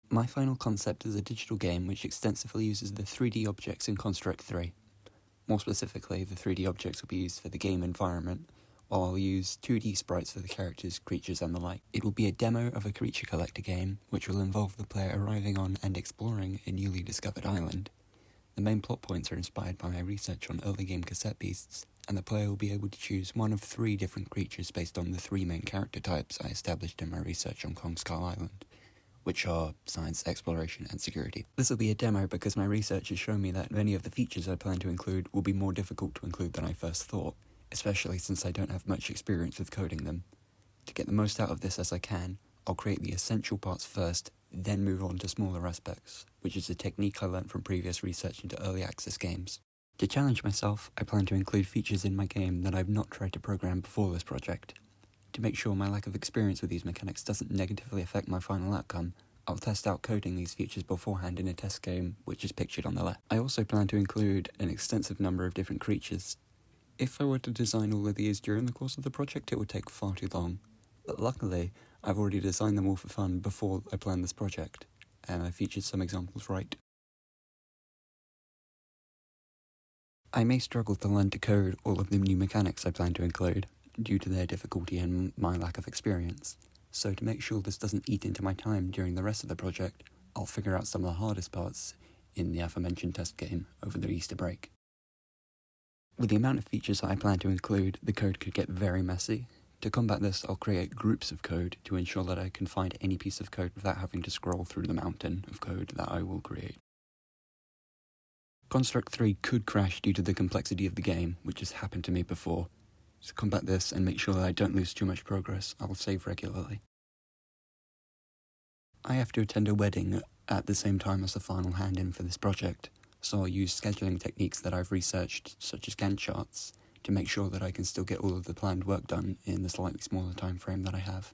My final concept is a digital game which extensively uses the 3D objects in Construct 3. More specifically, the 3D objects will be used for the game environment, while I'll use 2D sprites for the characters, creatures, and the like. It will be a demo of a creature collector game, which will involve the player arriving on and exploring a newly discovered island. The main plot points are inspired by my research on early game Exo-Beasts, and the player will be able to choose one of 3 different creatures based on the 3 main character types I established in my research on Kong Skull Island, which are science, exploration, and security. This will be a demo because my research has shown me that many of the features I plan to include will be more difficult to include than I first thought, especially since I don't have much experience with coding them. To get the most out of this as I can, I'll create the essential parts first, then move on to smaller aspects, which is a technique I learned from previous research into early access games. To challenge myself, I plan to include features in my game that I've not tried to program before this project. To make sure my lack of experience with these mechanics doesn't negatively affect my final outcome, I'll test out coding these features beforehand in a test game, which is pictured on the left. I also plan to include an extensive number of different creatures. If I were to design all of these during the course of the project, it would take far too long. But luckily, I've already designed them all for fun before I planned this project, and I featured some examples right. I may struggle to learn to code all of the new mechanics I plan to include, due to their difficulty and my lack of experience. So to make sure this doesn't eat into my time during the rest of the project, I'll figure out some of the hardest parts in the aforementioned test game over the Easter break. With the amount of features I plan to include, the code could get very messy. To combat this, I'll create groups of code to ensure that I can find any piece of code without having to scroll through the mountain of code that I will create. Construct 3 could crash due to the complexity of the game, which has happened to me before. To combat this and make sure that I don't lose too much progress, I will save regularly. I have to attend a wedding at the same time as the final hand-in for this project, so I'll use scheduling techniques that I've researched, such as Gantt charts, to make sure that I can still get all of the planned work done in the slightly smaller time frame that I have.